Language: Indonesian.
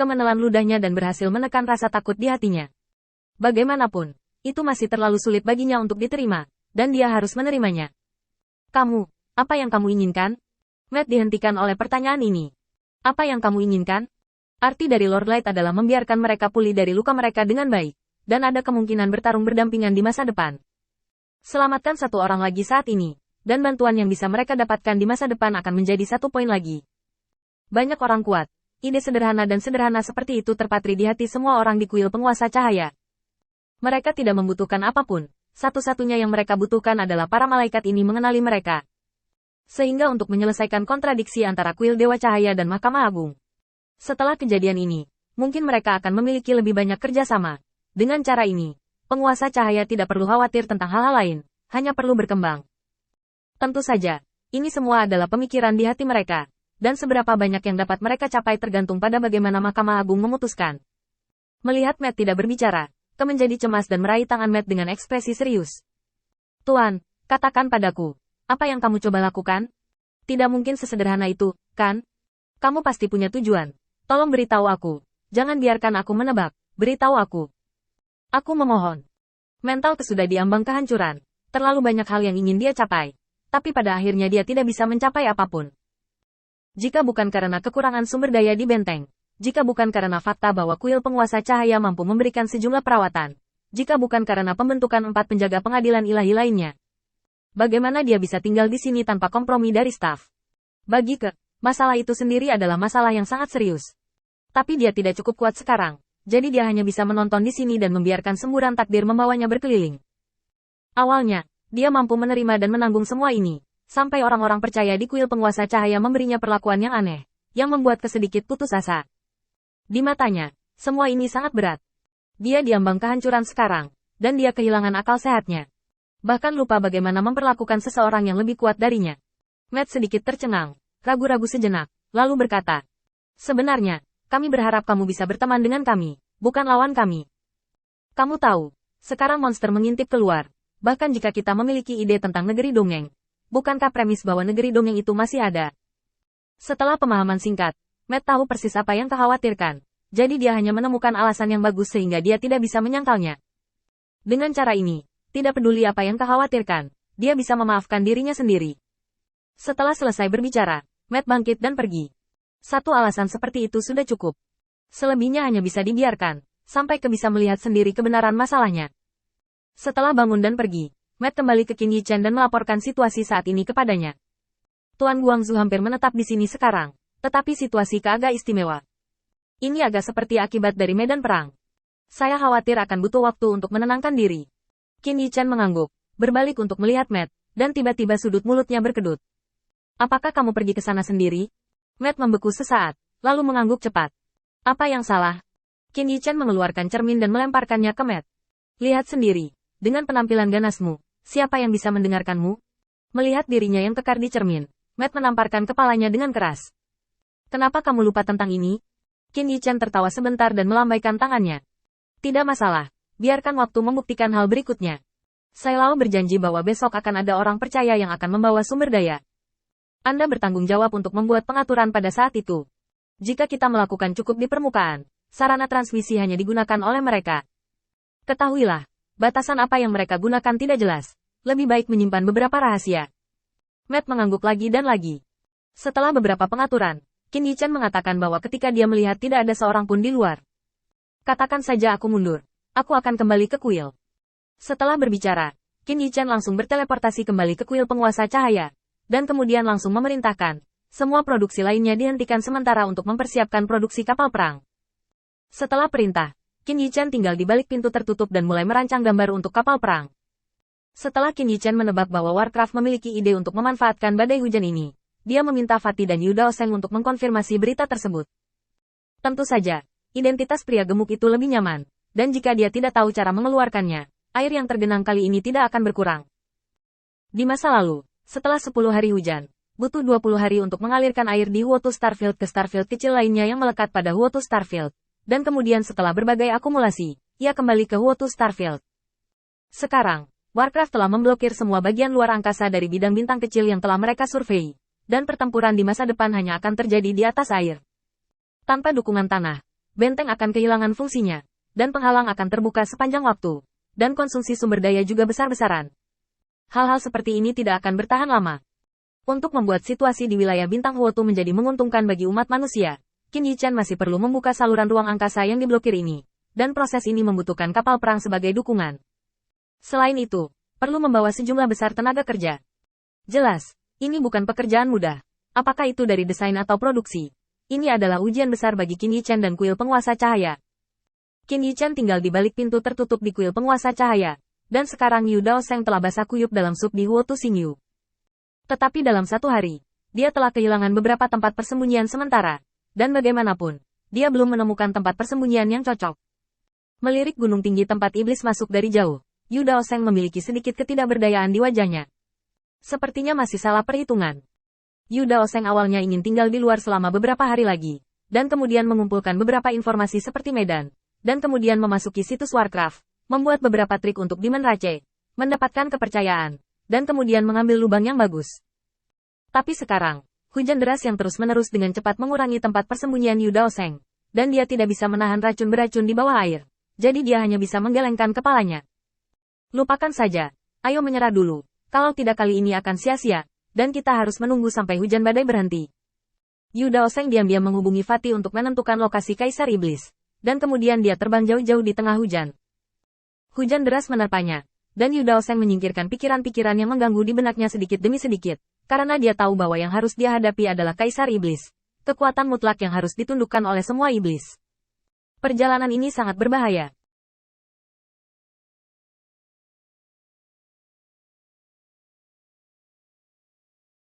menelan ludahnya dan berhasil menekan rasa takut di hatinya. Bagaimanapun, itu masih terlalu sulit baginya untuk diterima, dan dia harus menerimanya. Kamu, apa yang kamu inginkan? Matt dihentikan oleh pertanyaan ini. Apa yang kamu inginkan? Arti dari Lord Light adalah membiarkan mereka pulih dari luka mereka dengan baik, dan ada kemungkinan bertarung berdampingan di masa depan. Selamatkan satu orang lagi saat ini, dan bantuan yang bisa mereka dapatkan di masa depan akan menjadi 1 poin lagi. Banyak orang kuat. Ide sederhana dan sederhana seperti itu terpatri di hati semua orang di kuil penguasa cahaya. Mereka tidak membutuhkan apapun. Satu-satunya yang mereka butuhkan adalah para malaikat ini mengenali mereka. Sehingga untuk menyelesaikan kontradiksi antara kuil Dewa Cahaya dan Mahkamah Agung. Setelah kejadian ini, mungkin mereka akan memiliki lebih banyak kerjasama. Dengan cara ini, penguasa cahaya tidak perlu khawatir tentang hal-hal lain, hanya perlu berkembang. Tentu saja, ini semua adalah pemikiran di hati mereka. Dan seberapa banyak yang dapat mereka capai tergantung pada bagaimana Mahkamah Agung memutuskan. Melihat Matt tidak berbicara, Ke menjadi cemas dan meraih tangan Matt dengan ekspresi serius. Tuan, katakan padaku, apa yang kamu coba lakukan? Tidak mungkin sesederhana itu, kan? Kamu pasti punya tujuan. Tolong beritahu aku. Jangan biarkan aku menebak. Beritahu aku. Aku memohon. Mental sudah diambang kehancuran. Terlalu banyak hal yang ingin dia capai. Tapi pada akhirnya dia tidak bisa mencapai apapun. Jika bukan karena kekurangan sumber daya di benteng, jika bukan karena fakta bahwa kuil penguasa cahaya mampu memberikan sejumlah perawatan, jika bukan karena pembentukan 4 penjaga pengadilan ilahi lainnya, bagaimana dia bisa tinggal di sini tanpa kompromi dari staf? Bagi Ke, masalah itu sendiri adalah masalah yang sangat serius. Tapi dia tidak cukup kuat sekarang, jadi dia hanya bisa menonton di sini dan membiarkan semburan takdir membawanya berkeliling. Awalnya, dia mampu menerima dan menanggung semua ini. Sampai orang-orang percaya di kuil penguasa cahaya memberinya perlakuan yang aneh, yang membuat kesedikit putus asa. Di matanya, semua ini sangat berat. Dia diambang kehancuran sekarang, dan dia kehilangan akal sehatnya. Bahkan lupa bagaimana memperlakukan seseorang yang lebih kuat darinya. Matt sedikit tercengang, ragu-ragu sejenak, lalu berkata, sebenarnya, kami berharap kamu bisa berteman dengan kami, bukan lawan kami. Kamu tahu, sekarang monster mengintip keluar, bahkan jika kita memiliki ide tentang negeri dongeng. Bukankah premis bahwa negeri dongeng itu masih ada? Setelah pemahaman singkat, Matt tahu persis apa yang dikhawatirkan. Jadi dia hanya menemukan alasan yang bagus sehingga dia tidak bisa menyangkalnya. Dengan cara ini, tidak peduli apa yang dikhawatirkan, dia bisa memaafkan dirinya sendiri. Setelah selesai berbicara, Matt bangkit dan pergi. Satu alasan seperti itu sudah cukup. Selebihnya hanya bisa dibiarkan, sampai Ke bisa melihat sendiri kebenaran masalahnya. Setelah bangun dan pergi, Matt kembali ke Qin Yichen dan melaporkan situasi saat ini kepadanya. Tuan Guangzhou hampir menetap di sini sekarang, tetapi situasi agak istimewa. Ini agak seperti akibat dari medan perang. Saya khawatir akan butuh waktu untuk menenangkan diri. Qin Yichen mengangguk, berbalik untuk melihat Matt, dan tiba-tiba sudut mulutnya berkedut. Apakah kamu pergi ke sana sendiri? Matt membeku sesaat, lalu mengangguk cepat. Apa yang salah? Qin Yichen mengeluarkan cermin dan melemparkannya ke Matt. Lihat sendiri, dengan penampilan ganasmu. Siapa yang bisa mendengarkanmu? Melihat dirinya yang kekar di cermin, Matt menamparkan kepalanya dengan keras. Kenapa kamu lupa tentang ini? Qin Yichen tertawa sebentar dan melambaikan tangannya. Tidak masalah, biarkan waktu membuktikan hal berikutnya. Sailao berjanji bahwa besok akan ada orang percaya yang akan membawa sumber daya. Anda bertanggung jawab untuk membuat pengaturan pada saat itu. Jika kita melakukan cukup di permukaan, sarana transmisi hanya digunakan oleh mereka. Ketahuilah, batasan apa yang mereka gunakan tidak jelas. Lebih baik menyimpan beberapa rahasia. Matt mengangguk lagi dan lagi. Setelah beberapa pengaturan, Qin Yichen mengatakan bahwa ketika dia melihat tidak ada seorang pun di luar. Katakan saja aku mundur. Aku akan kembali ke kuil. Setelah berbicara, Qin Yichen langsung berteleportasi kembali ke kuil penguasa cahaya. Dan kemudian langsung memerintahkan, semua produksi lainnya dihentikan sementara untuk mempersiapkan produksi kapal perang. Setelah perintah, Qin Yichen tinggal di balik pintu tertutup dan mulai merancang gambar untuk kapal perang. Setelah Qin Yichen menebak bahwa Warcraft memiliki ide untuk memanfaatkan badai hujan ini, dia meminta Fatih dan Yu Daoseng untuk mengkonfirmasi berita tersebut. Tentu saja, identitas pria gemuk itu lebih nyaman, dan jika dia tidak tahu cara mengeluarkannya, air yang tergenang kali ini tidak akan berkurang. Di masa lalu, setelah 10 hari hujan, butuh 20 hari untuk mengalirkan air di Huotu Starfield ke Starfield kecil lainnya yang melekat pada Huotu Starfield, dan kemudian setelah berbagai akumulasi, ia kembali ke Huotu Starfield. Sekarang, Warcraft telah memblokir semua bagian luar angkasa dari bidang bintang kecil yang telah mereka survei, dan pertempuran di masa depan hanya akan terjadi di atas air. Tanpa dukungan tanah, benteng akan kehilangan fungsinya, dan penghalang akan terbuka sepanjang waktu, dan konsumsi sumber daya juga besar-besaran. Hal-hal seperti ini tidak akan bertahan lama. Untuk membuat situasi di wilayah bintang Huotu menjadi menguntungkan bagi umat manusia, Qin Yichan masih perlu membuka saluran ruang angkasa yang diblokir ini, dan proses ini membutuhkan kapal perang sebagai dukungan. Selain itu, perlu membawa sejumlah besar tenaga kerja. Jelas, ini bukan pekerjaan mudah. Apakah itu dari desain atau produksi? Ini adalah ujian besar bagi Qin Yichan dan kuil penguasa cahaya. Qin Yichan tinggal di balik pintu tertutup di kuil penguasa cahaya, dan sekarang Yu Daoseng telah basah kuyup dalam sup di Huotu Xingyu. Tetapi dalam satu hari, dia telah kehilangan beberapa tempat persembunyian sementara, dan bagaimanapun, dia belum menemukan tempat persembunyian yang cocok. Melirik gunung tinggi tempat iblis masuk dari jauh, Yu Daoseng memiliki sedikit ketidakberdayaan di wajahnya. Sepertinya masih salah perhitungan. Yu Daoseng awalnya ingin tinggal di luar selama beberapa hari lagi, dan kemudian mengumpulkan beberapa informasi seperti medan, dan kemudian memasuki situs Warcraft, membuat beberapa trik untuk Demon Rache, mendapatkan kepercayaan, dan kemudian mengambil lubang yang bagus. Tapi sekarang, hujan deras yang terus-menerus dengan cepat mengurangi tempat persembunyian Yu Daoseng, dan dia tidak bisa menahan racun beracun di bawah air, jadi dia hanya bisa menggelengkan kepalanya. Lupakan saja, ayo menyerah dulu, kalau tidak kali ini akan sia-sia, dan kita harus menunggu sampai hujan badai berhenti. Yu Daoseng diam-diam menghubungi Fatih untuk menentukan lokasi Kaisar Iblis, dan kemudian dia terbang jauh-jauh di tengah hujan. Hujan deras menerpanya, dan Yu Daoseng menyingkirkan pikiran-pikiran yang mengganggu di benaknya sedikit demi sedikit, karena dia tahu bahwa yang harus dia hadapi adalah Kaisar Iblis, kekuatan mutlak yang harus ditundukkan oleh semua iblis. Perjalanan ini sangat berbahaya.